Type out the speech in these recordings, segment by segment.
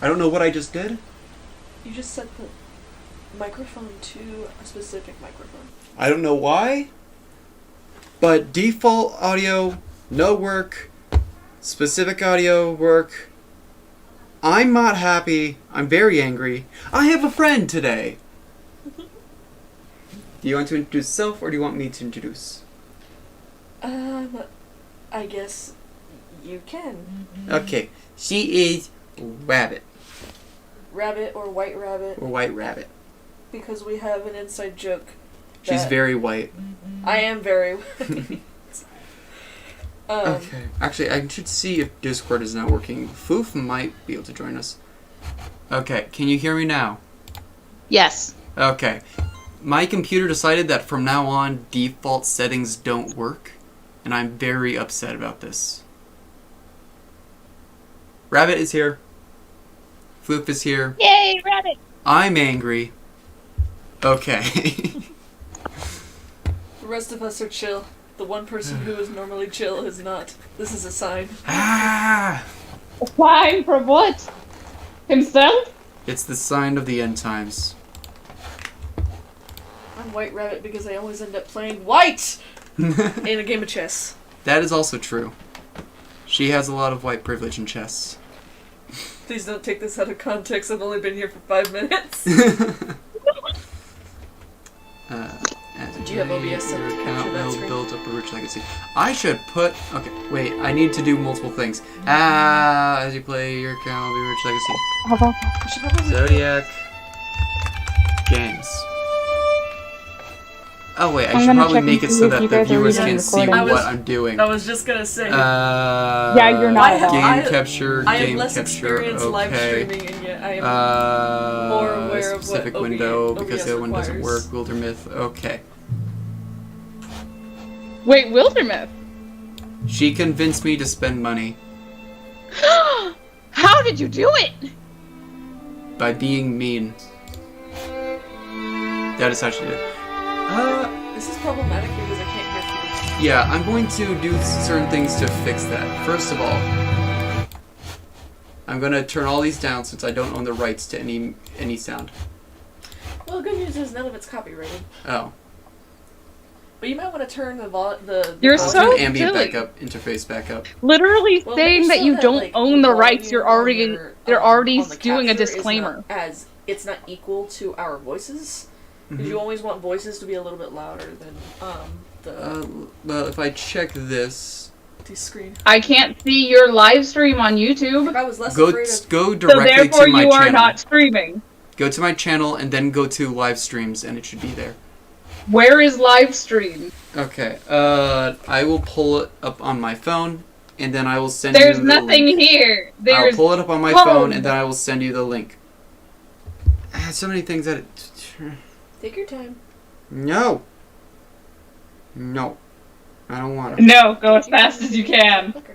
I don't know what I just did. You just set the microphone to a specific microphone. I don't know why. But default audio, no work. Specific audio, work. I'm not happy. I'm very angry. I have a friend today. Do you want to introduce yourself, or do you want me to introduce? I guess you can. Okay. She is Rabbit. Rabbit or White Rabbit. Or White Rabbit. Because we have an inside joke. She's very white. I am very white. Okay. Actually, I should see if Discord is not working. Foof might be able to join us. Okay. Can you hear me now? Yes. Okay. My computer decided that from now on, default settings don't work. And I'm very upset about this. Rabbit is here. Foof is here. Yay, Rabbit! I'm angry. Okay. The rest of us are chill. The one person who is normally chill is not. This is a sign. Ah! A sign from what? Himself? It's the sign of the end times. I'm White Rabbit because I always end up playing white in a game of chess. That is also true. She has a lot of white privilege in chess. Please don't take this out of context. I've only been here for 5 minutes. As Do you have OBS set your to capture account that will screen? build up a rich legacy. I should put... Okay, wait. I need to do multiple things. As you play, your account will be a rich legacy. You should probably Zodiak games. Oh wait, I I'm should gonna probably check make and it see so if that you the guys are viewers even can see recording. what I'm doing. I was just gonna say. Yeah, you're not at all. Game capture, I have game less capture, experience live okay. streaming, and yet I am more aware of what specific window, OBS because the other one doesn't work. requires. Wildermyth, okay. Wait, Wildermyth? She convinced me to spend money How did you do it? by being mean. That is how she did it. This is problematic because I can't hear you. Yeah, I'm going to do certain things to fix that. First of all, I'm going to turn all these down since I don't own the rights to any sound. Well, the good news is none of it's copyrighted. Oh. But you might want to turn the You're I'll so turn ambient silly. backup, interface back up. Literally Well, saying make that sure you that, don't like, own the volume rights, you're on already your, they're already on the doing a capture is disclaimer. not as it's not equal to our voices. Because you always want voices to be a little bit louder than Well, if I check this, the screen. I can't see your live stream on If YouTube, I was less go afraid of go so directly therefore to my you are channel. not streaming. Go to my channel and then go to live streams, and it should be there. Where is live stream? Okay. I will pull it up on my phone, and then I will send There's you the nothing link. here. I'll There's pull it up on my home. phone, and then I will send you the link. So many things that. take your time. No. No. I don't want to. no. Go as fast as you can. Okay.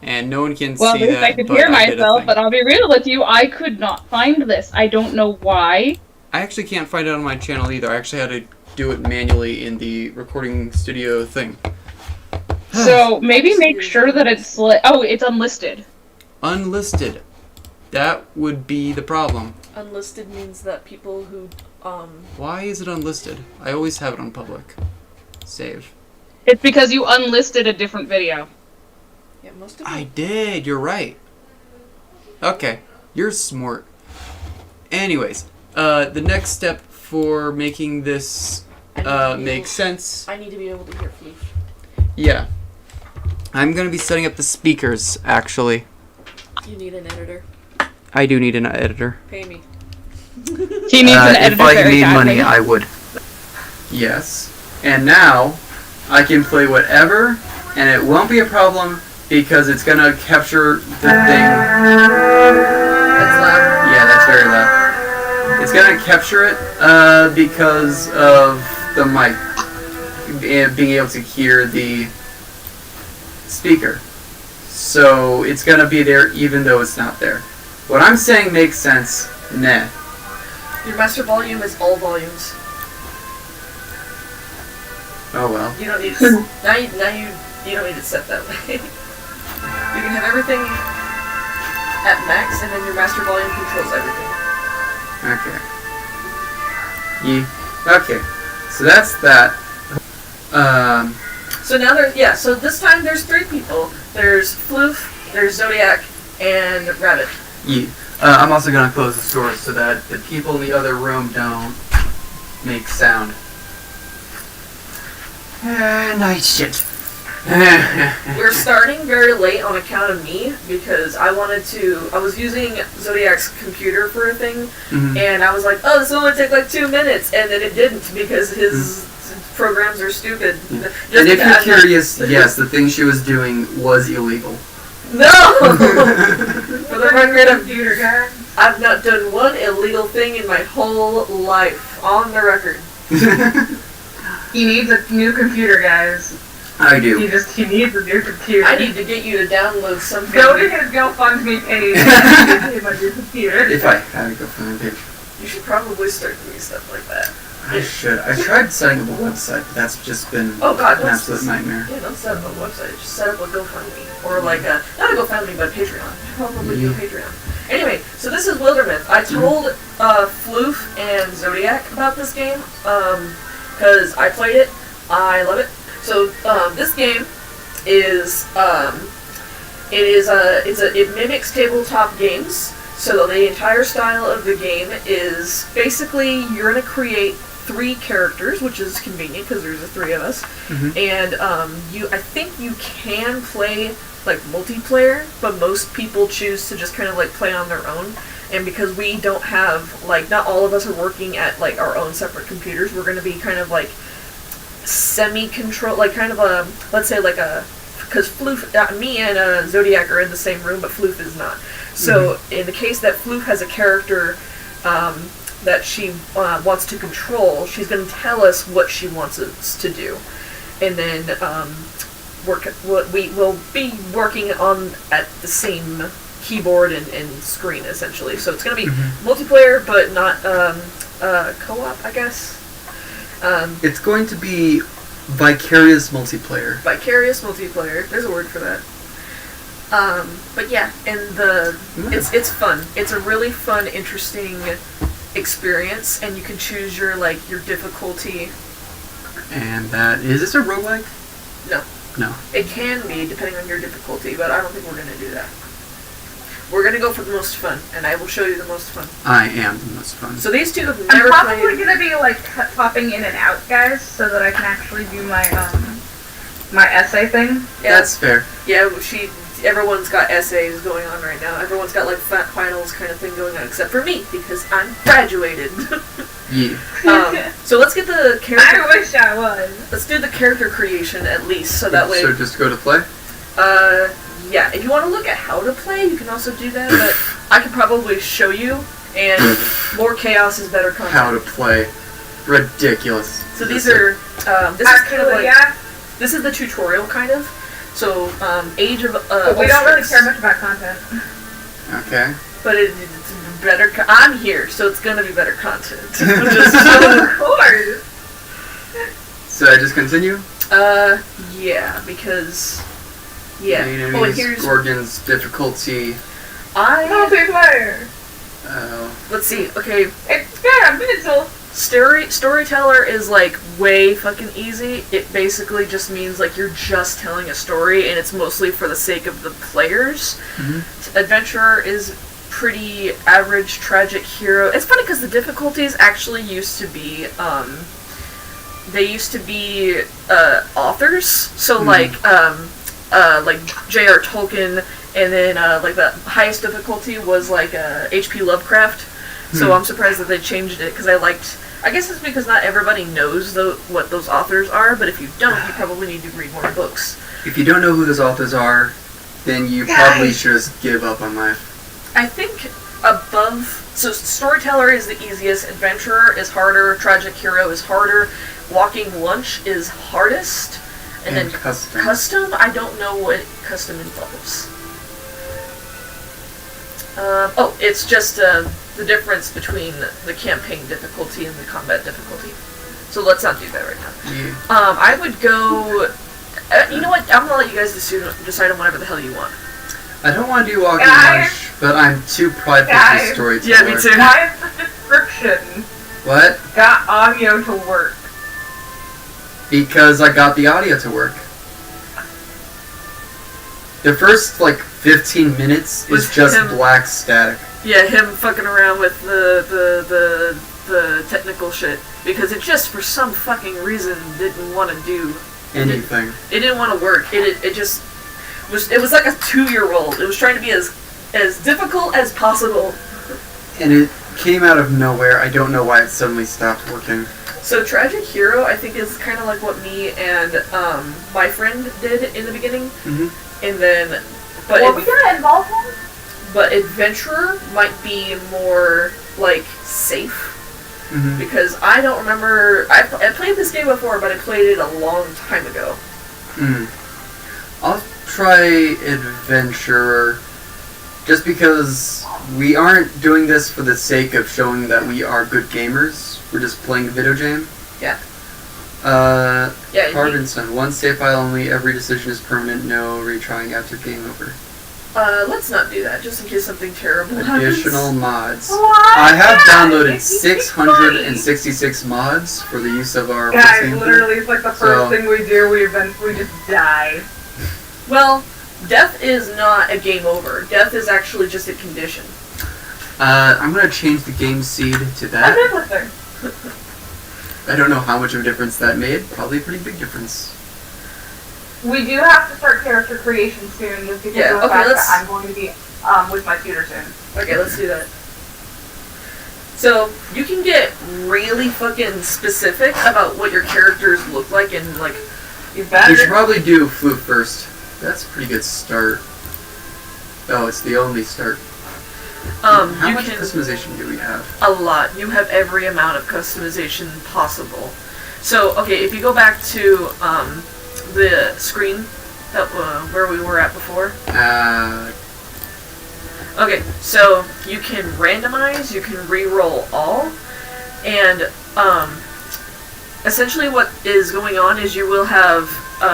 And no one can Well, see at least that. I could but hear I did a myself, thing. but I'll be real with you. I could not find this. I don't know why. I actually can't find it on my channel either. I actually had to do it manually in the recording studio thing. So maybe make sure that it's it's unlisted. Unlisted. That would be the problem. Unlisted means that people who Why is it unlisted? I always have it on public. Save. It's because you unlisted a different video. yeah, most of I them. did. You're right. Okay. You're smart. Anyways, the next step for making this make sense. I need to be able to hear Floof. Yeah. I'm going to be setting up the speakers, actually. You need an editor. I do need an editor. Pay me. He needs an editor if I very made badly. money, I would. Yes. And now, I can play whatever, and it won't be a problem because it's going to capture the thing. That's loud. Yeah, that's very loud. It's going to capture it because of the mic being able to hear the speaker. So it's going to be there even though it's not there. What I'm saying makes sense. Nah. Your master volume is all volumes. Oh well. You don't need now you don't need it set that way. You can have everything. at max, and then your master volume controls everything. Okay. Okay. So that's that. So now so this time there's 3 people. There's Floof, there's Zodiac, and Rabbit. I'm also gonna close the door so that the people in the other room don't make sound. Night shit. We're starting very late on account of me because I was using Zodiac's computer for a thing, and I was like, oh, this will only take like 2 minutes, and then it didn't because his programs are stupid. And if you're curious, yes, the thing she was doing was illegal. No! For the record, I've not done one illegal thing in my whole life, on the record. He needs a new computer, guys. I do. He needs a new computer. I need to get you to download something. Go to his GoFundMe page and give him a new computer. If I had a GoFundMe page. You should probably start doing stuff like that. I should. I tried setting up a website, but that's just been an absolute nightmare. Yeah, don't set up a website. Just set up a GoFundMe. Or like not a GoFundMe, but a Patreon. Probably do a Patreon. Anyway, so this is Wildermyth. I told Floof and Zodiac about this game because I played it. I love it. So this game is it mimics tabletop games. So the entire style of the game is basically you're gonna create 3 characters, which is convenient because there's the 3 of us, and I think you can play like multiplayer, but most people choose to just kind of like play on their own. And because we don't have not all of us are working at like our own separate computers, we're gonna be kind of like semi-control, like kind of a, let's say like a, because Floof, me and Zodiac are in the same room, but Floof is not. So in the case that Floof has a character that she wants to control, she's going to tell us what she wants us to do, and then we will be working on at the same keyboard and screen essentially. So it's going to be multiplayer, but not co-op, I guess. It's going to be vicarious multiplayer. Vicarious multiplayer. There's a word for that. But yeah, and it's fun. It's a really fun, interesting experience, and you can choose your difficulty. And is this a roguelike? No. No. It can be depending on your difficulty, but I don't think we're gonna do that. We're gonna go for the most fun, and I will show you the most fun. I am the most fun. So these 2 have never I'm played. probably gonna be popping in and out, guys, so that I can actually do my my essay thing. Yeah, that's fair. Yeah, everyone's got essays going on right now. Everyone's got finals kind of thing going on, except for me because I'm graduated. Yeah. So let's get the character. I wish I was. Let's do the character creation at least, so that way. So just go to play. Yeah. If you want to look at how to play, you can also do that. But I could probably show you, and more chaos is better content. How to play. Ridiculous. So these are. This is kind of like. This is the tutorial kind of. So, Age of we don't really care much about content. Okay. But it's better. I'm here, so it's gonna be better content. Of course. So I just continue? Yeah, because and here's Gorgon's difficulty. Multiplayer. Let's see. Okay. It's experimental. Storyteller is way fucking easy. It basically just means you're just telling a story, and it's mostly for the sake of the players. Adventurer is pretty average. Tragic hero. It's funny because the difficulties actually used to be they used to be authors. So J.R. Tolkien, and then the highest difficulty was H.P. Lovecraft. So I'm surprised that they changed it, because I guess it's because not everybody knows what those authors are, but if you don't, you probably need to read more books. If you don't know who those authors are, then you probably should just give up on life. I think so Storyteller is the easiest, Adventurer is harder, Tragic Hero is harder, Walking Lunch is hardest, and then Custom, I don't know what Custom involves. It's just the difference between the campaign difficulty and the combat difficulty. So let's not do that right now. Yeah. I would go. You know what? I'm gonna let you guys decide on whatever the hell you want. I don't want to do walking Guys. much, but I'm too prideful Guys. to storyteller. Yeah, me too. Why is the description What? got audio to work? Because I got the audio to work. The first, 15 minutes Was is just him- black static. Yeah, him fucking around with the technical shit because it just for some fucking reason didn't want to do Anything. It didn't want to work. It just was. It was like a 2-year-old. It was trying to be as difficult as possible. And it came out of nowhere. I don't know why it suddenly stopped working. So Tragic Hero, I think, is kind of like what me and my friend did in the beginning, and then, but Well, we gonna involve him? but Adventurer might be more safe. Because I don't remember. I played this game before, but I played it a long time ago. I'll try Adventurer, just because we aren't doing this for the sake of showing that we are good gamers. We're just playing a video game. Yeah. Yeah. Parkinson, one save file only. Every decision is permanent. No retrying after game over. Let's not do that, just in case something terrible happens. Additional mods. What? I have downloaded 666 mods for the use of our Guys, game. literally, it's like the first thing we do, we just die. Well, death is not a game over. Death is actually just a condition. I'm gonna change the game seed to that. I'm listening. I don't know how much of a difference that made. Probably a pretty big difference. We do have to start character creation soon, just because Yeah, of the okay, fact let's- that I'm going to be with my tutor soon. Okay, let's do that. So, you can get really fucking specific about what your characters look like and, You better. You should probably do flute first. That's a pretty good start. Oh, it's the only start. How you much can... customization do we have? A lot. You have every amount of customization possible. So, okay, if you go back to, the screen that where we were at before. Okay, so you can randomize, you can re-roll all, and essentially what is going on is you will have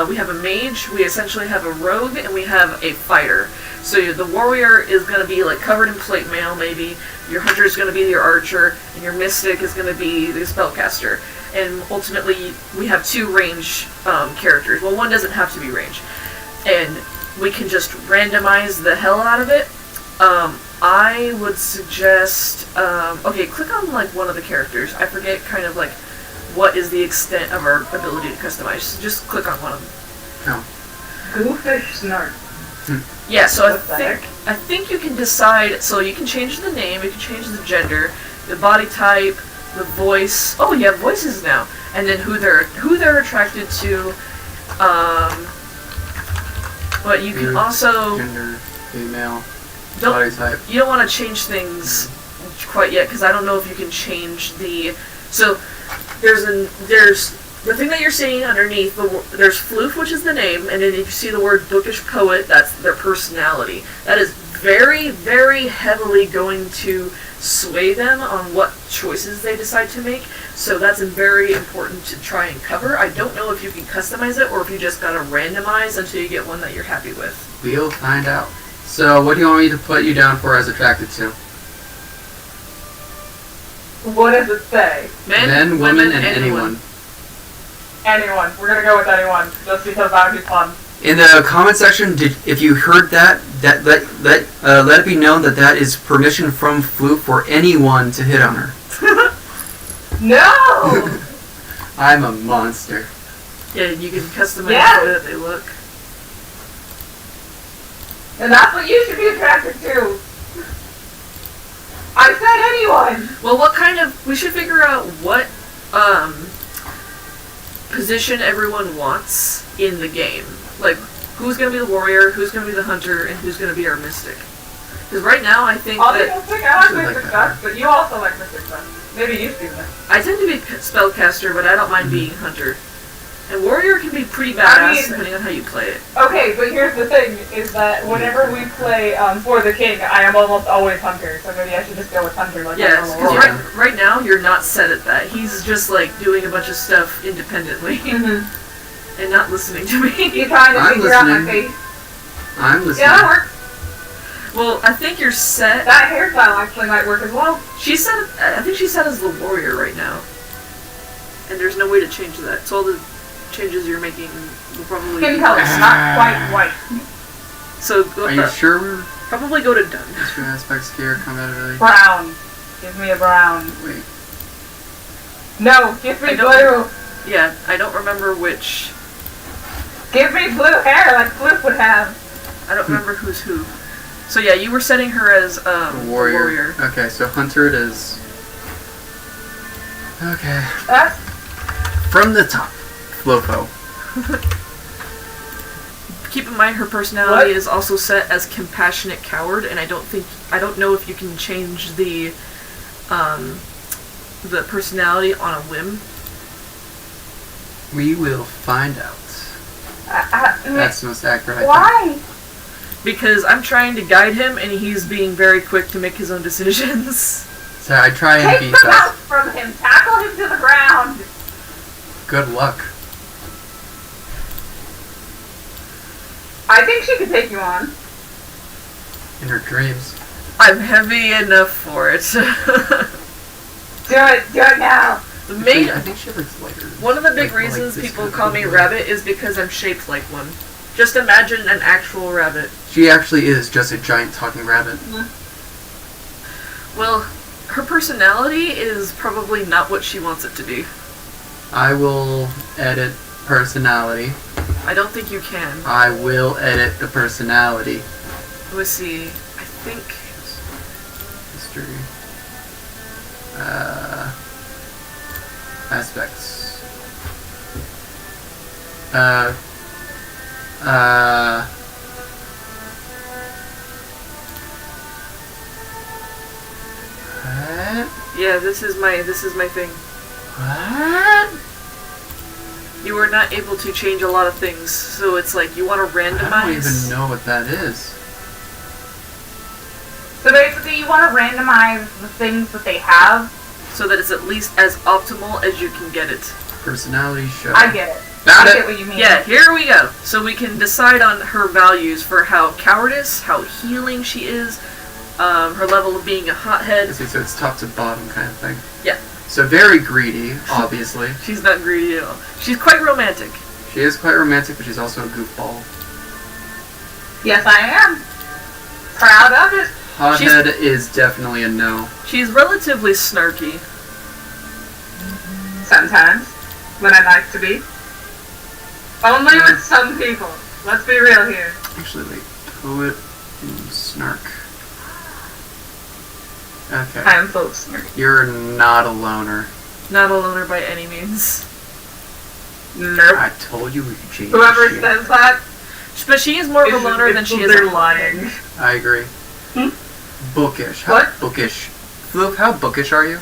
we have a mage, we essentially have a rogue, and we have a fighter. So the warrior is going to be covered in plate mail, maybe. Your hunter is going to be your archer, and your mystic is going to be the spellcaster. And ultimately, we have 2 range characters. Well, one doesn't have to be range. And we can just randomize the hell out of it. I would suggest... okay, click on, one of the characters. I forget kind of, what is the extent of our ability to customize. So just click on one of them. Oh. Goofish snark. Yeah, so What's that? I think you can decide... So you can change the name, you can change the gender, the body type, the voice. Oh, you have voices now, and then who they're attracted to. But you can also Gender, female, don't body type. you don't want to change things quite yet because I don't know if you can change the. So there's the thing that you're seeing underneath. There's floof, which is the name, and then if you see the word bookish poet, that's their personality. That is very, very heavily going to sway them on what choices they decide to make, so that's very important to try and cover. I don't know if you can customize it or if you just gotta randomize until you get one that you're happy with. We'll find out. So, what do you want me to put you down for as attracted to? What does it say? Men, women, and anyone. Anyone. We're gonna go with anyone, just because that would be fun. In the comment section, if you heard that let it be known that is permission from Flute for anyone to hit on her. No! I'm a monster. Yeah, you can customize Yeah. the way that they look. And that's what you should be attracted to. I said anyone! Well, we should figure out what position everyone wants in the game. Who's going to be the warrior, who's going to be the hunter, and who's going to be our mystic. Because right now, I think I'll be that... Mystic. I like Mystic Stuff, but you also like Mystic Stuff. Maybe you do that. I tend to be spellcaster, but I don't mind being hunter. And warrior can be pretty badass, depending on how you play it. Okay, but here's the thing, is that whenever we play For the King, I am almost always hunter, so maybe I should just go with hunter like my Yes, normal because role. right now, you're not set at that. He's just, doing a bunch of stuff independently. And not listening to me. You trying to I'm figure out my listening. face? I'm listening. Yeah, that works. Well, I think you're set. That hairstyle actually might work as well. She's set. I think she's set as the warrior right now, and there's no way to change that. So all the changes you're making will probably. Skin color's not quite white. So Are you sure? Probably go to done. Two aspects gear, combat ability. Brown. Give me a brown. Wait. No, give me blue. Yeah, I don't remember which. Give me blue hair like Flip would have. I don't remember who's who. So yeah, you were setting her as the warrior. Okay, so hunter it is. Okay. From the top, Flofo. Keep in mind her personality is also set as compassionate coward, and I don't know if you can change the personality on a whim. We will find out. That's the most accurate. Why? Because I'm trying to guide him, and he's being very quick to make his own decisions. So I try and Take be the mouse from him. Tackle him to the ground. Good luck. I think she could take you on. In her dreams. I'm heavy enough for it. Do it now. I think she looks lighter. One of the big reasons people call me Rabbit is because I'm shaped like one. Just imagine an actual rabbit. She actually is just a giant talking rabbit. Well, her personality is probably not what she wants it to be. I will edit personality. I don't think you can. I will edit the personality. Let's see. I think... History. Aspects. What? Yeah, this is my thing. What? You are not able to change a lot of things, so it's like you want to randomize. I don't even know what that is. So basically, you want to randomize the things that they have, so that it's at least as optimal as you can get it. Personality show. I get it. Found I it. get what you mean. Yeah, here we go. So we can decide on her values for how cowardice, how healing she is, her level of being a hothead. Okay, so it's top to bottom kind of thing. Yeah. So very greedy, obviously. She's not greedy at all. She's quite romantic. She is quite romantic, but she's also a goofball. Yes, I am. Proud of it. Hothead is definitely a no. She's relatively snarky. Sometimes, when I like to be. Only with some people. Let's be real here. Actually, like, poet and snark. Okay. I am full of snark. You're not a loner. Not a loner by any means. Nope. I told you we could change Whoever shit. says that, But she is more of a loner than she is they're a lying. I agree. Bookish. How What? bookish? Flip, how bookish are you?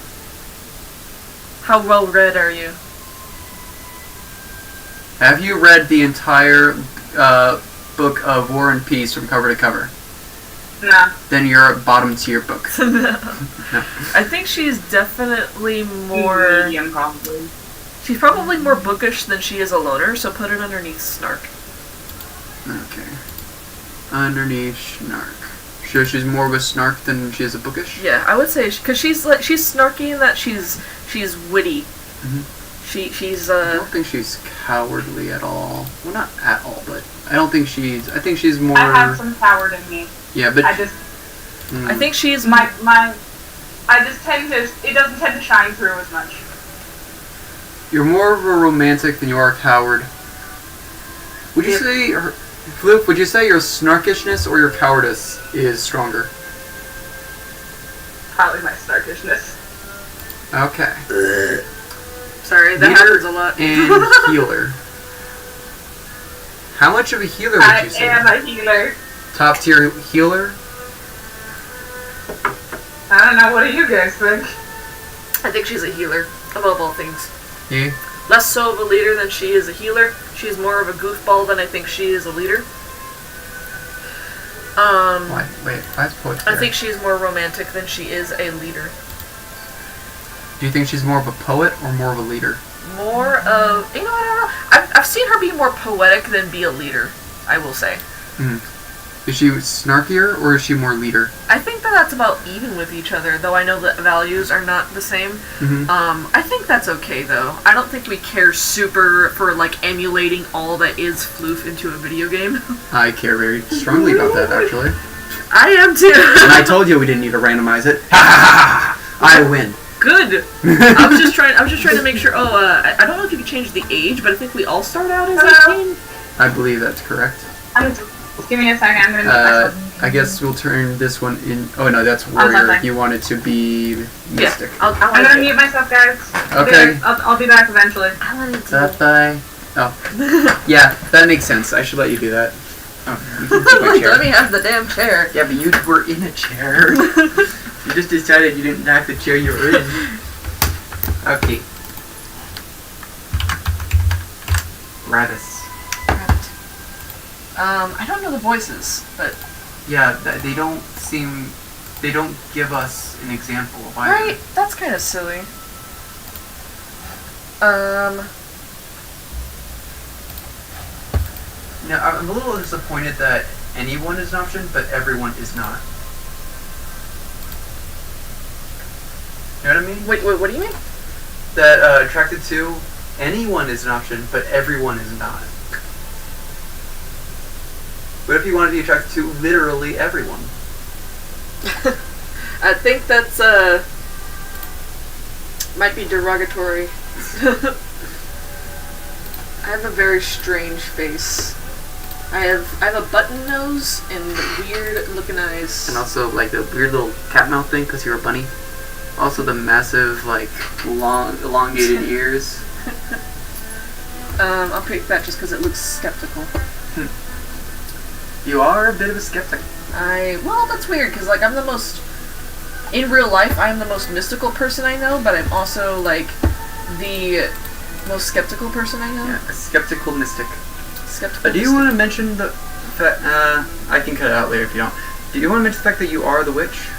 How well read are you? Have you read the entire book of War and Peace from cover to cover? No. Then you're at bottom tier book. No. I think she's definitely more... Medium, probably. She's probably more bookish than she is a loner, so put it underneath snark. Okay. Underneath snark. So she's more of a snark than she is a bookish? Yeah, I would say, because she's snarky in that she's witty. Mm-hmm. She's I don't think she's cowardly at all. Well, not at all, but I don't think she's... I think she's more... I have some coward in me. Yeah, but... I just... I think she's... I just tend to... It doesn't tend to shine through as much. You're more of a romantic than you are a coward. Would you say... Flip, would you say your snarkishness or your cowardice is stronger? Probably my snarkishness. Okay. Sorry, that happens a lot. And healer. How much of a healer would you say? I am a healer. Top tier healer? I don't know, what do you guys think? I think she's a healer, above all things. Yeah. Less so of a leader than she is a healer. She's more of a goofball than I think she is a leader. Why? Wait, why is poetry? I think she's more romantic than she is a leader. Do you think she's more of a poet or more of a leader? More of... You know, I don't know. I've seen her be more poetic than be a leader, I will say. Is she snarkier, or is she more leader? I think that's about even with each other, though I know that values are not the same. Mm-hmm. I think that's okay, though. I don't think we care super for, like, emulating all that is floof into a video game. I care very strongly about that, actually. I am, too. And I told you we didn't need to randomize it. Ha ha ha! I win. Good. I was just trying to make sure. Oh, I don't know if you can change the age, but I think we all start out as 18. I believe that's correct. Just give me a second. I'm gonna mute myself. I guess we'll turn this one in. Oh no, that's warrior. You want it to be mystic. Yeah, I'm gonna mute myself, guys. Okay. I'll be back eventually. I wanted to. Bye. Oh. Yeah, that makes sense. I should let you do that. Oh, you can take my chair. Let me have the damn chair. Yeah, but you were in a chair. You just decided you didn't like the chair you were in. Okay. Rabbits. I don't know the voices, but... Yeah, they don't give us an example of either. Right, that's kind of silly. Now, I'm a little disappointed that anyone is an option, but everyone is not. You know what I mean? Wait, what do you mean? That attracted to anyone is an option, but everyone is not. What if you want to be attracted to literally everyone? I think that's, might be derogatory. I have a very strange face. I have a button nose and weird looking eyes. And also, like, the weird little cat mouth thing, because you're a bunny. Also the massive, like, long, elongated ears. I'll pick that just because it looks skeptical. You are a bit of a skeptic. Well, that's weird, because, like, I'm the most... In real life, I'm the most mystical person I know, but I'm also, like, the most skeptical person I know. Yeah, a skeptical mystic. Skeptical Do you mystic. want to mention the fact... I can cut it out later if you don't. Do you want to mention the fact that you are the witch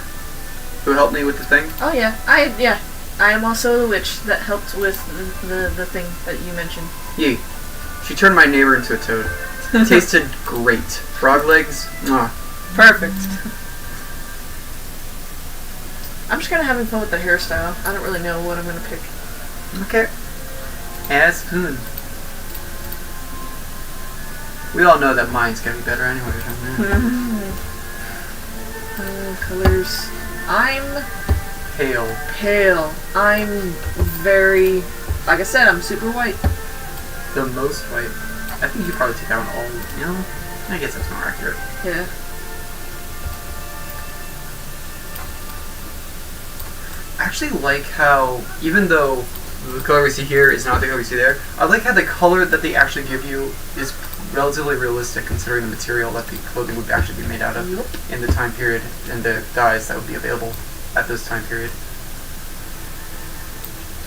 who helped me with the thing? Oh, yeah. I am also the witch that helped with the thing that you mentioned. Yee. She turned my neighbor into a toad. Tasted great. Frog legs? Mwah. Perfect. I'm just kind of having fun with the hairstyle. I don't really know what I'm going to pick. Okay. As fun. We all know that mine's gonna be better anyway. Colors. I'm Pale. pale. I'm very... Like I said, I'm super white. The most white. I think you probably take out all... You know? I guess that's more accurate. Yeah. I actually like how, even though the color we see here is not the color we see there, I like how the color that they actually give you is relatively realistic considering the material that the clothing would actually be made out of in the time period and the dyes that would be available at this time period.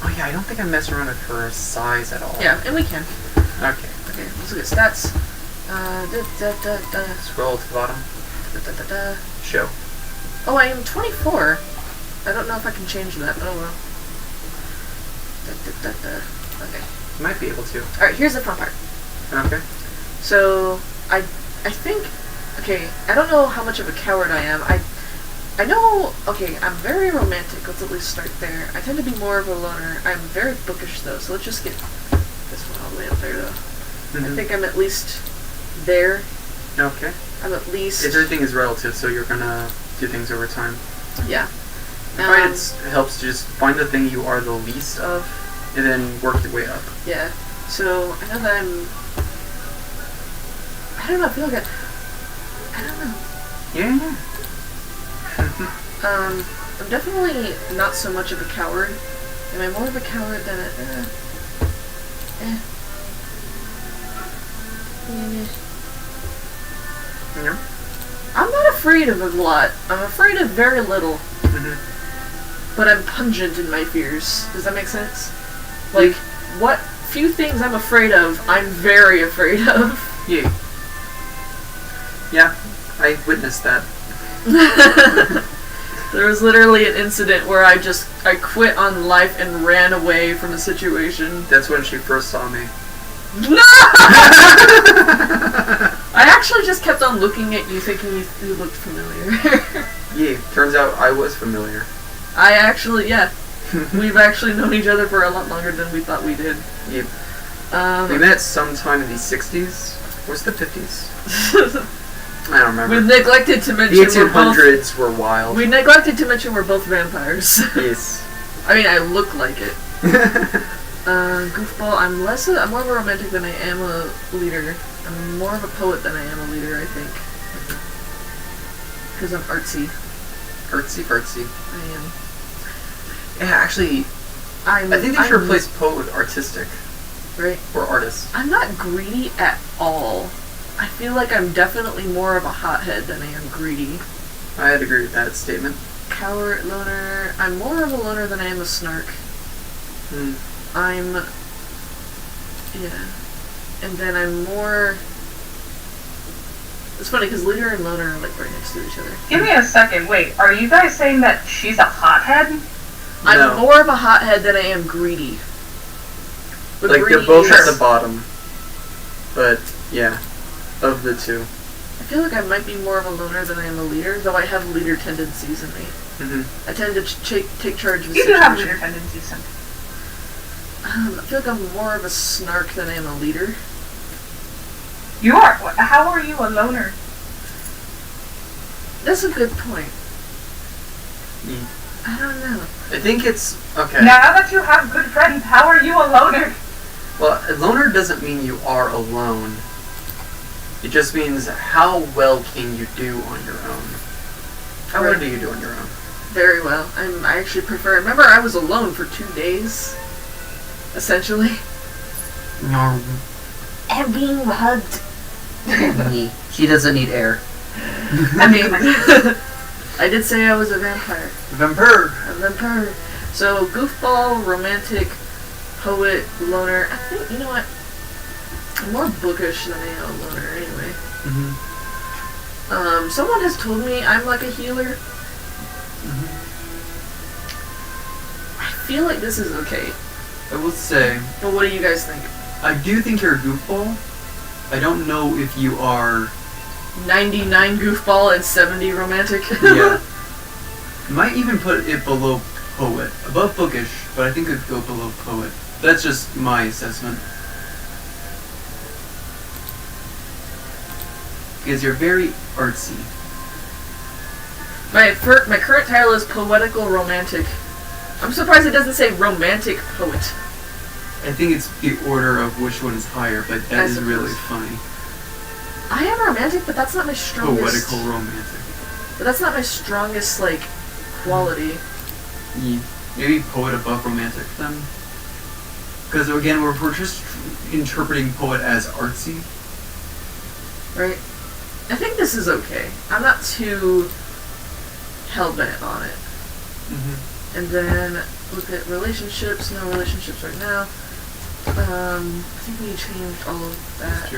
Oh yeah, I don't think I messed around with her size at all. Yeah, and we can. Okay. Okay, let's look at stats. Scroll to the bottom. Show. Oh, I am 24. I don't know if I can change that, but oh well. Okay. You might be able to. Alright, here's the fun part. Okay. So, I think, okay, I don't know how much of a coward I am. I know, okay, I'm very romantic. Let's at least start there. I tend to be more of a loner. I'm very bookish, though, so let's just get this one all the way up there, though. Mm-hmm. I think I'm at least there. Okay. I'm at least... Everything is relative, so you're gonna do things over time. Yeah. I find it helps to just find the thing you are the least of, and then work your way up. Yeah. So, I know that I don't know, I feel like I don't know. Yeah. I'm definitely not so much of a coward. Am I more of a coward than a... Yeah. I'm not afraid of a lot. I'm afraid of very little. Mm-hmm. But I'm pungent in my fears. Does that make sense? Like, what few things I'm afraid of, I'm very afraid of. Yeah. Yeah, I witnessed that. There was literally an incident where I quit on life and ran away from a situation. That's when she first saw me. No! I actually just kept on looking at you thinking you looked familiar. Yeah, turns out I was familiar. I actually, yeah. We've actually known each other for a lot longer than we thought we did. Yep. We met sometime in the 60s. What's the 50s? I don't remember. We neglected to mention The 1800s were wild. We neglected to mention we're both vampires. Yes. I mean, I look like it. Goofball, I'm more of a romantic than I am a leader. I'm more of a poet than I am a leader, I think. Because I'm artsy. Artsy fartsy. I am. Yeah, actually, I think they should replace poet with artistic. Right. Or artist. I'm not greedy at all. I feel like I'm definitely more of a hothead than I am greedy. I'd agree with that statement. Coward, loner. I'm more of a loner than I am a snark. Yeah. And then I'm more... It's funny, because leader and loner are like right next to each other. Give me a second. Wait, are you guys saying that she's a hothead? I'm more of a hothead than I am greedy. But like, greedy they're both is... at the bottom. But, yeah. Of the two. I feel like I might be more of a loner than I am a leader, though I have leader tendencies in me. I tend to take charge of the situation. You do have leader tendencies. I feel like I'm more of a snark than I am a leader. You are? How are you a loner? That's a good point. I don't know. I think it's... Okay. Now that you have good friends, how are you a loner? Well, a loner doesn't mean you are alone. It just means how well can you do on your own? How well do you do on your own? Very well. I actually prefer... Remember, I was alone for 2 days. Essentially. No. I'm being hugged. She doesn't need air. I mean, I did say I was a vampire. Vampire. A vampire. So, goofball, romantic, poet, loner. I think, you know what? I'm more bookish than I am a loner anyway. Someone has told me I'm like a healer. I feel like this is okay. I will say... But what do you guys think? I do think you're a goofball. I don't know if you are... 99 goofball and 70 romantic. Yeah. Might even put it below poet. Above bookish, but I think it'd go below poet. That's just my assessment. Because you're very artsy. My current title is poetical romantic. I'm surprised it doesn't say romantic poet. I think it's the order of which one is higher, but that is really funny. I am romantic, but that's not my strongest... Poetical romantic. But that's not my strongest, like, quality. Maybe poet above romantic, then? Because, again, we're just interpreting poet as artsy. Right. I think this is okay. I'm not too hell-bent on it. And then, look at relationships. No relationships right now. I think we changed all of that.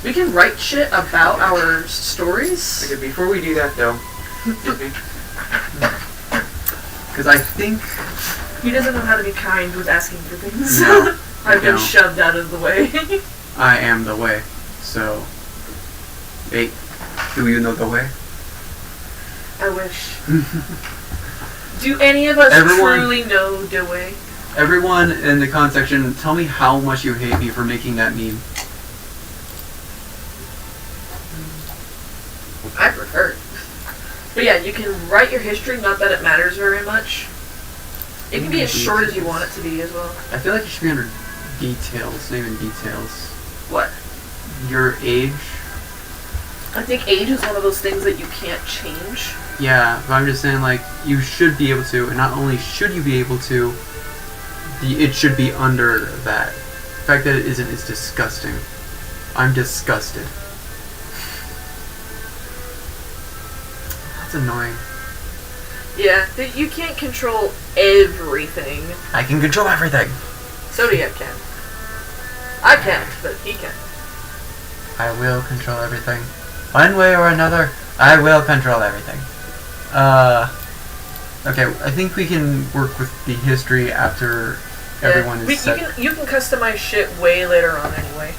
We can write shit about our stories. Okay, before we do that, though, because I think... He doesn't know how to be kind with asking for things. No, I've been shoved out of the way. I am the way, so... Wait, do you know the way? I wish. Do any of us truly know the way? Everyone in the comment section, tell me how much you hate me for making that meme. I prefer it. But yeah, you can write your history, not that it matters very much. It can be as short as you want it to be as well. I feel like it should be under details, not even details. What? Your age. I think age is one of those things that you can't change. Yeah, but I'm just saying, like, you should be able to, and not only should you be able to, it should be under that. The fact that it isn't is disgusting. I'm disgusted. That's annoying. Yeah, you can't control everything. I can control everything. Zodiak can. I can't, but he can. I will control everything. One way or another, I will control everything. Okay, I think we can work with the history after everyone is set. You can customize shit way later on anyway.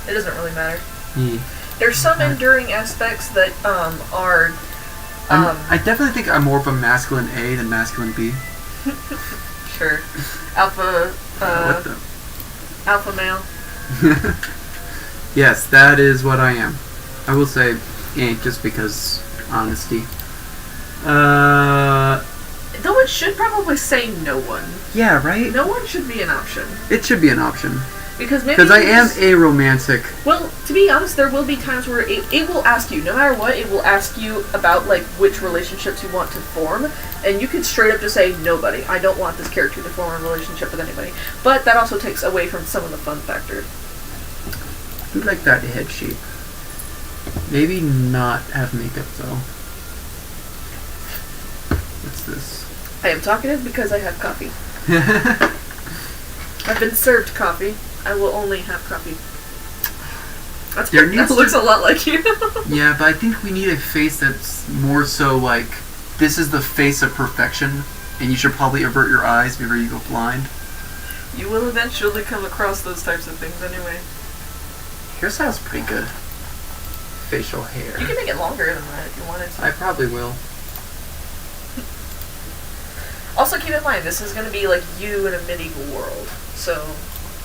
It doesn't really matter. Yeah. There's some enduring aspects that are. I definitely think I'm more of a masculine A than masculine B. Sure. Alpha. What the? Alpha male. Yes, that is what I am. I will say, just because honesty. Though it should probably say no one. Yeah, right? No one should be an option. It should be an option. Because maybe. Because I am aromantic. Well, to be honest, there will be times where it will ask you, no matter what, it will ask you about, like, which relationships you want to form, and you could straight up just say, nobody. I don't want this character to form a relationship with anybody. But that also takes away from some of the fun factor. I do like that head shape. Maybe not have makeup, though. What's this? I am talkative because I have coffee. I've been served coffee. I will only have coffee. That looks a lot like you. Yeah, but I think we need a face that's more so like, this is the face of perfection, and you should probably avert your eyes before you go blind. You will eventually come across those types of things anyway. Hairstyle's pretty good. Facial hair. You can make it longer than that if you wanted to. I probably will. Also, keep in mind, this is going to be like you in a medieval world, so...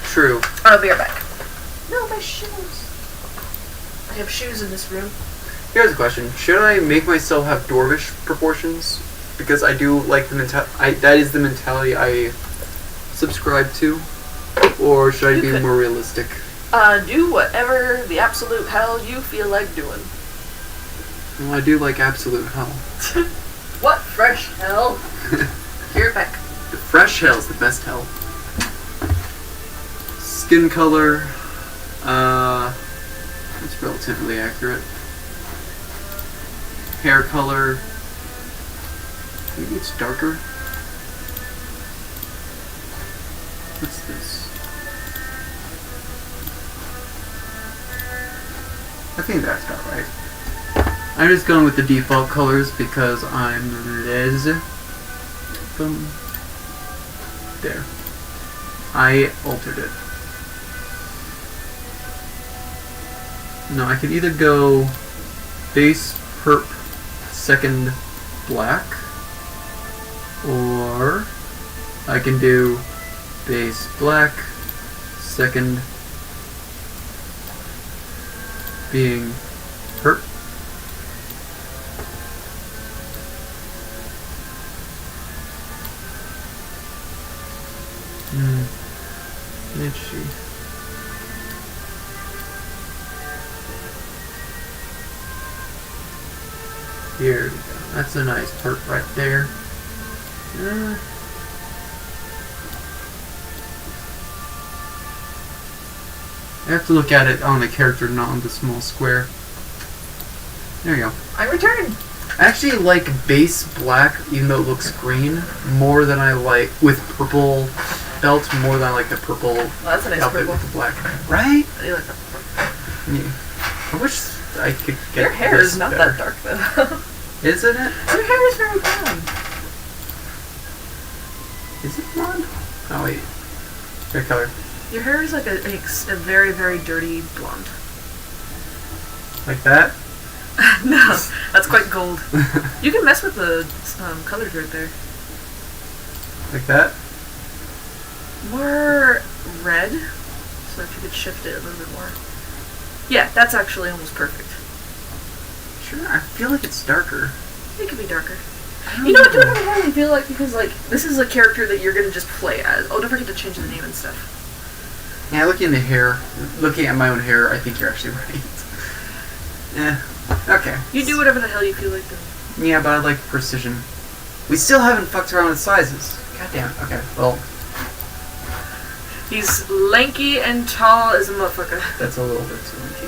True. I'll be right back. No, my shoes. I have shoes in this room. Here's a question. Should I make myself have dwarvish proportions? Because I do like the mentality... that is the mentality I subscribe to. Or should I be more realistic? Do whatever the absolute hell you feel like doing. Well, I do like absolute hell. What fresh hell? You're back. The fresh hell's the best hell. Skin color, that's relatively accurate. Hair color, maybe it's darker. What's this? I think that's about right. I'm just going with the default colors because I'm lazy. Boom. There. I altered it. No, I could either go base perp second black, or I can do base black second being perp. Itchy. Here we go. That's a nice perp right there. I have to look at it on the character, not on the small square. There you go. I returned. I actually like base black, even though it looks green, more than I like with purple belt, more than I like the purple That's a nice outfit purple. with the black. Right? I do like that purple. Yeah. I wish I could get Your hair this is not better. that dark, though. Isn't it? Your hair is very brown. Is it blonde? Oh wait. Hair color. Your hair is like a very, very dirty blonde. Like that? No, that's quite gold. You can mess with the colors right there. Like that? More red. So if you could shift it a little bit more. Yeah, that's actually almost perfect. Sure, I feel like it's darker. It could be darker. I You know what? Don't really feel like, because like this is a character that you're gonna just play as. Oh, don't forget to change the name and stuff. Yeah, looking at the hair, looking at my own hair, I think you're actually right. Yeah. Okay. You do whatever the hell you feel like doing. Yeah, but I like precision. We still haven't fucked around with sizes. God damn it. Okay, well, He's lanky and tall as a motherfucker. that's a little bit too lanky.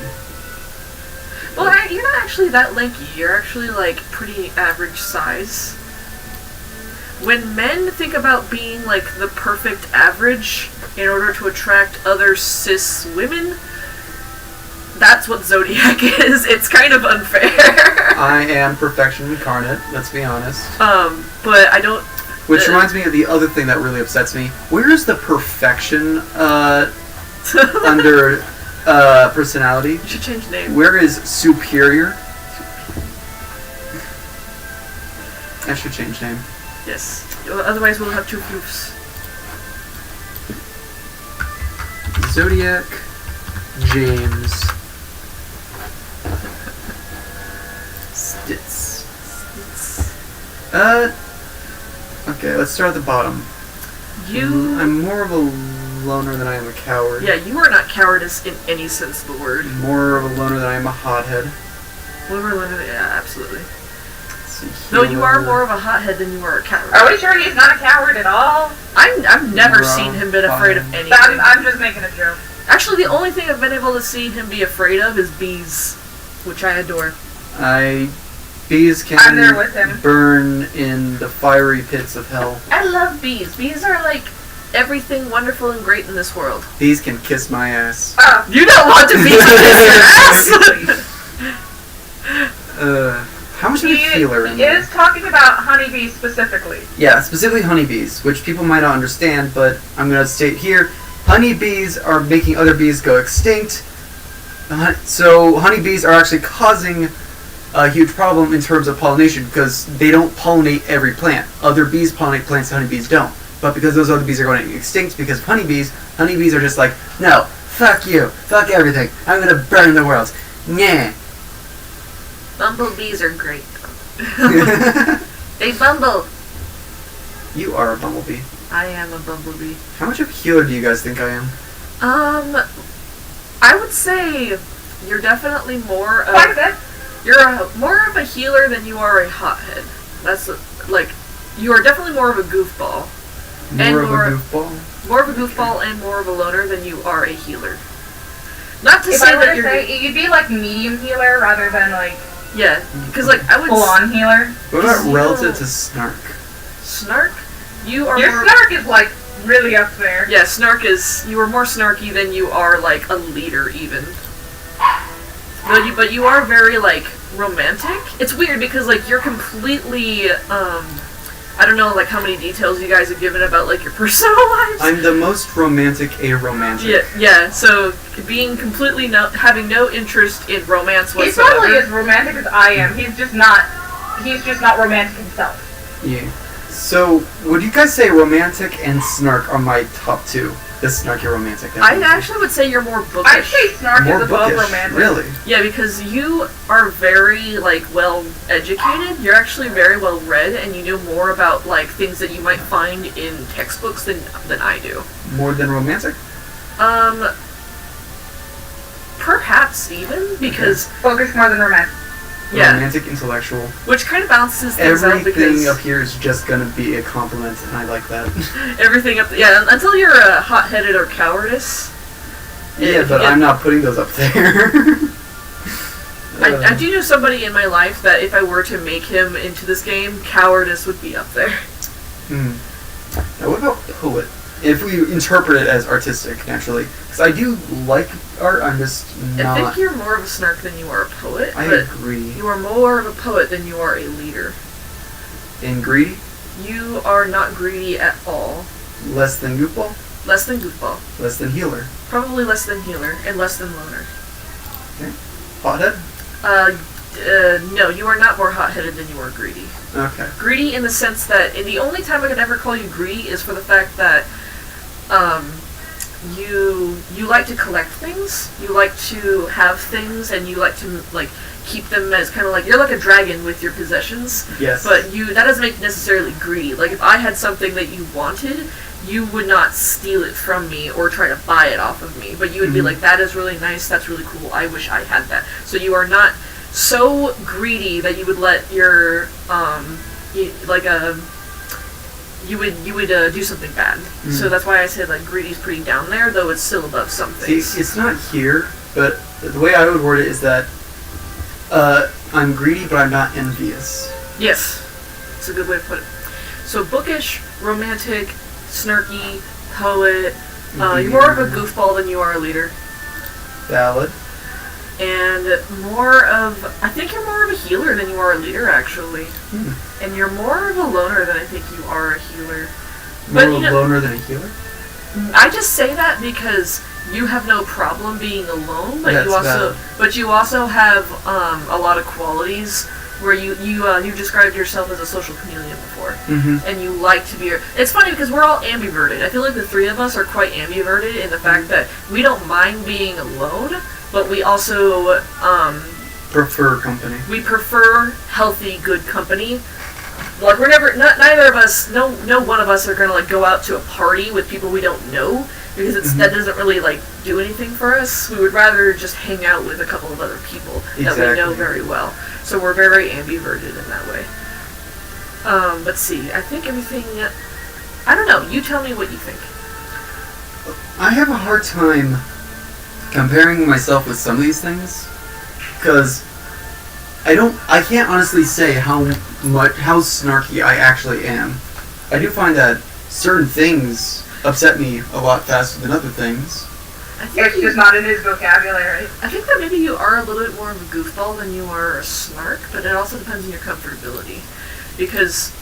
Well, you're not actually that lanky. You're actually, like, pretty average size. When men think about being, like, the perfect average in order to attract other cis women, that's what Zodiac is. It's kind of unfair. I am perfection incarnate, let's be honest. But I don't... Which reminds me of the other thing that really upsets me. Where is the perfection, under personality. You should change the name. Where is superior? I should change name. Yes. Otherwise, we'll have two proofs. Zodiak James Stitz. Okay, let's start at the bottom. I'm more of a loner than I am a coward. Yeah, you are not cowardice in any sense of the word. More of a loner than I am a hothead. More of a loner, yeah, absolutely. See, No, you are more of a hothead than you are a coward. Are we sure he's not a coward at all? I've never seen him been afraid of anything. I'm just making a joke. Actually, the only thing I've been able to see him be afraid of is bees, which I adore. Bees can I'm there with him. burn in the fiery pits of hell. I love bees. Bees are like everything wonderful and great in this world. Bees can kiss my ass. You don't want to be kiss your ass! How much of a healer in He is talking about honeybees specifically. Yeah, specifically honeybees, which people might not understand, but I'm going to state here, honeybees are making other bees go extinct. So honeybees are actually causing a huge problem in terms of pollination because they don't pollinate every plant. Other bees pollinate plants, honeybees don't. But because those other bees are going extinct because of honeybees are just like, no, fuck you, fuck everything, I'm going to burn the world. Nyeh. Bumblebees are great. They bumble. You are a bumblebee. I am a bumblebee. How much of a healer do you guys think I am? I would say you're definitely more of... Quite a bit. You're more of a healer than you are a hothead. That's, like, you are definitely more of a goofball. More of a goofball? More of a goofball and more of a loner than you are a healer. Not to If say I were that to you're... say, you'd be like medium healer rather than like... Yeah, because, like, I would... full-on healer. What about relative to Snark? Snark? You are Your more... snark is like really up there. Yeah, Snark is... You are more snarky than you are, like, a leader, even. But you are very, like, romantic. It's weird because, like, you're completely, I don't know, like, how many details you guys have given about, like, your personal lives. I'm the most romantic aromantic. Yeah, so being completely having no interest in romance He's whatsoever. probably as romantic as I am. He's just not romantic himself. Yeah. So, would you guys say romantic and Snark are my top two? The snarky romantic. I actually would say you're more bookish. I'd say snark More is above bookish, romantic. really? Yeah, because you are very, like, well educated. You're actually very well read, and you know more about, like, things that you might find in textbooks than I do. More than romantic? Perhaps even, because... Focus more than romantic. Yeah. Romantic, intellectual. Which kind of balances things out because... Everything up here is just gonna be a compliment, and I like that. Everything up... Yeah, until you're a hot-headed or cowardice. Yeah, but I'm not putting those up there. I do know somebody in my life that if I were to make him into this game, cowardice would be up there. Now, what about poet? If we interpret it as artistic, naturally. Because I do like art, I'm just not... I think you're more of a snark than you are a poet. I but agree. You are more of a poet than you are a leader. And greedy? You are not greedy at all. Less than goofball? Less than goofball. Less than healer? Probably less than healer, and less than loner. Okay. Hothead? No, you are not more hot-headed than you are greedy. Okay. Greedy in the sense that the only time I could ever call you greedy is for the fact that you like to collect things, you like to have things, and you like to, like, keep them as kind of like, you're like a dragon with your possessions. Yes. But that doesn't make you necessarily greedy. Like, if I had something that you wanted, you would not steal it from me or try to buy it off of me. But you would be like, that is really nice, that's really cool, I wish I had that. So you are not so greedy that you would let your, you would do something bad. So that's why I said, like, greedy's pretty down there, though it's still above some things. See, it's not here, but the way I would word it is that I'm greedy, but I'm not envious. Yes. It's a good way to put it. So bookish, romantic, snarky, poet, you're more of a goofball than you are a leader. Valid. And I think you're more of a healer than you are a leader, actually. And you're more of a loner than I think you are a healer. More of a loner than a healer? I just say that because you have no problem being alone, but That's you also have a lot of qualities where you described yourself as a social chameleon before, and you like to be. It's funny because we're all ambiverted. I feel like the three of us are quite ambiverted in the fact that we don't mind being alone, but we also prefer company. We prefer healthy, good company. Like we're never, neither of us, no one of us are gonna like go out to a party with people we don't know because that doesn't really like do anything for us. We would rather just hang out with a couple of other people that we know very well. So we're very ambiverted in that way. Let's see. I think everything. I don't know. You tell me what you think. I have a hard time comparing myself with some of these things because I can't honestly say how snarky I actually am. I do find that certain things upset me a lot faster than other things. I think it's just not in his vocabulary. I think that maybe you are a little bit more of a goofball than you are a snark, but it also depends on your comfortability. Because,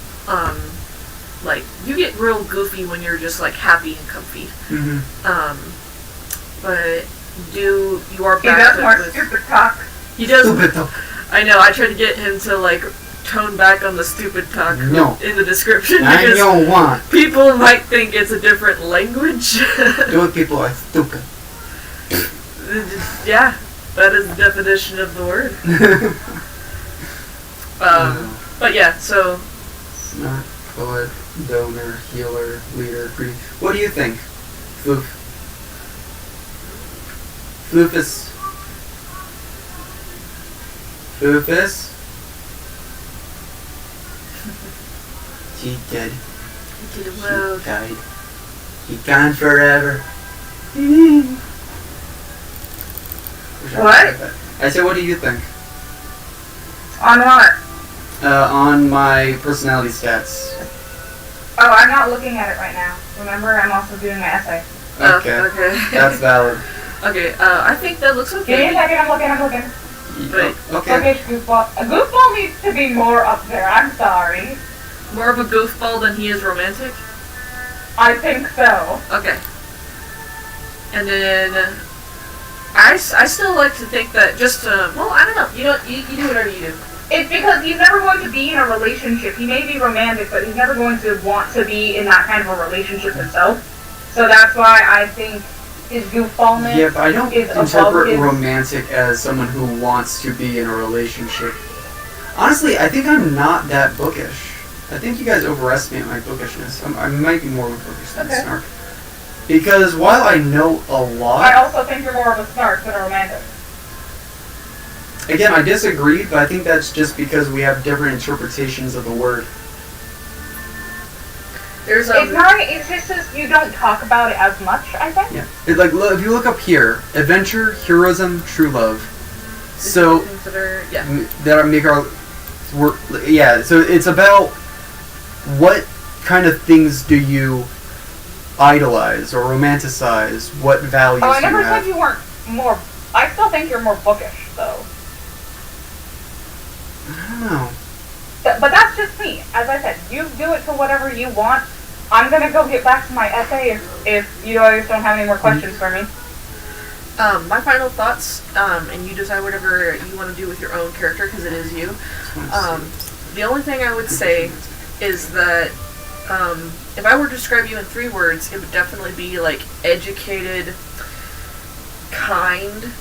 like, you get real goofy when you're just, like, happy and comfy. But you are bad. He does more stupid talk. He does. Stupid talk. I know, I tried to get him to, like, tone back on the stupid talk in the description I because don't want. People might think it's a different language. Those people are stupid. Yeah, that is the definition of the word. But yeah, so... Snark, poet, donor, healer, leader, greedy. What do you think? Floof. Floofus. Floofus? She dead. She died. She gone forever. What? I said, what do you think? On what? On my personality stats. Oh, I'm not looking at it right now. Remember, I'm also doing my essay. Okay. Okay. That's valid. Okay, I think that looks okay. Give me a second, I'm looking. Wait. Okay. Okay, goofball. A goofball needs to be more up there, I'm sorry. More of a goofball than he is romantic? I think so. Okay. And then... I still like to think that just, well, I don't know. You do whatever you do. It's because he's never going to be in a relationship. He may be romantic, but he's never going to want to be in that kind of a relationship himself. So that's why I think his goofballness Yeah, but I don't is interpret romantic as someone who wants to be in a relationship. Honestly, I think I'm not that bookish. I think you guys overestimate my bookishness. I might be more of a bookish than snark. Because while I know a lot... I also think you're more of a snark than a romantic. Again, I disagree, but I think that's just because we have different interpretations of the word. It's just you don't talk about it as much, I think. Yeah. Like, if you look up here, adventure, heroism, true love. So... That make our... Yeah, so it's about what kind of things do you idolize or romanticize, what values do you have. I never said you weren't more... I still think you're more bookish, though. I don't know. But that's just me. As I said, you do it to whatever you want. I'm going to go get back to my essay if you guys don't have any more questions for me. My final thoughts, and you decide whatever you want to do with your own character, because it is you. The only thing I would say is that if I were to describe you in 3 words, it would definitely be like educated, kind,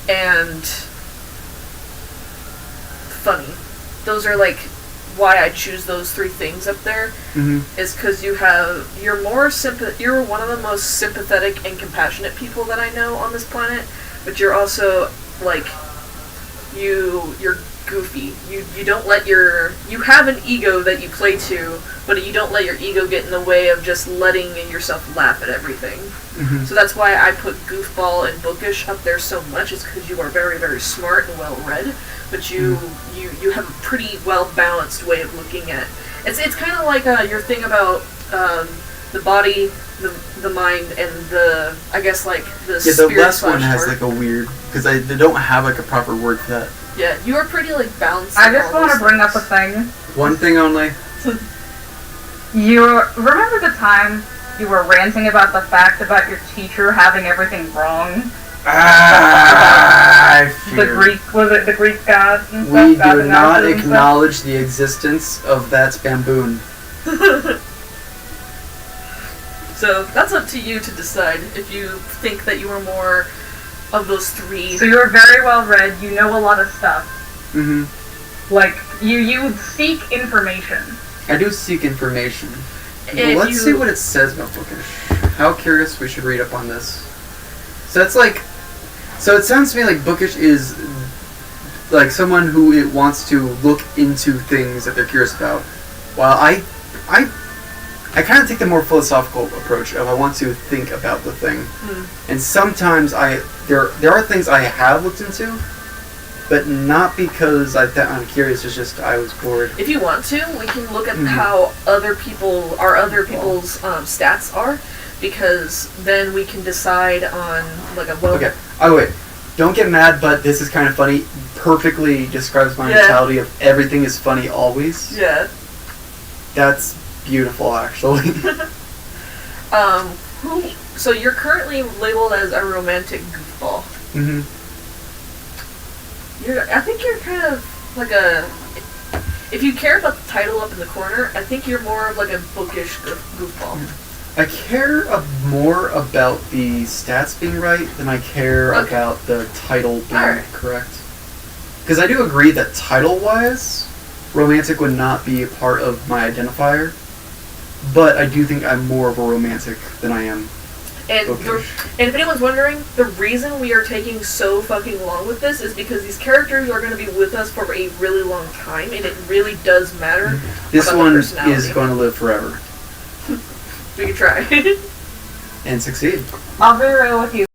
and funny. Those are like why I choose those 3 things up there. Is because you're one of the most sympathetic and compassionate people that I know on this planet, but you're also like you're goofy. You don't let you have an ego that you play to, but you don't let your ego get in the way of just letting yourself laugh at everything. So that's why I put goofball and bookish up there so much, is because you are very, very smart and well read, but you have a pretty well balanced way of looking at. It's kind of like your thing about the body, the mind, and the, I guess, like the spirit. The last one has like a weird, because they don't have like a proper word for that. Yeah, you are pretty like balanced. I just want to bring up a thing. One thing only. You remember the time you were ranting about the fact about your teacher having everything wrong. I The fear. Greek, was it the Greek gods and stuff? We God do and not goddesses and stuff? acknowledge the existence of that bamboon. So that's up to you to decide if you think that you are more of those three. So you're very well read, you know a lot of stuff. Mm-hmm. Like, you seek information. I do seek information. If Let's you- see what it says about bookish. How curious we should read up on this. So it's like, so it sounds to me like bookish is like someone who it wants to look into things that they're curious about. While I kind of take the more philosophical approach of I want to think about the thing. And sometimes there are things I have looked into, but not because I'm curious. It's just I was bored. If you want to, we can look at how other people's stats are, because then we can decide on like a Okay. Oh wait. Don't get mad, but this is kind of funny. Perfectly describes my Yeah. mentality of everything is funny always. Yeah. That's beautiful, actually. So you're currently labeled as a romantic goofball. Mm-hmm. I think you're kind of like a. If you care about the title up in the corner, I think you're more of like a bookish goofball. I care more about the stats being right than I care Okay. about the title being Alright. correct. Because I do agree that title-wise, romantic would not be a part of my identifier, but I do think I'm more of a romantic than I am And bookish. and if anyone's wondering, the reason we are taking so fucking long with this is because these characters are going to be with us for a really long time, and it really does matter. This about one the is personality. going to live forever We can try. and succeed. I'll be real with you.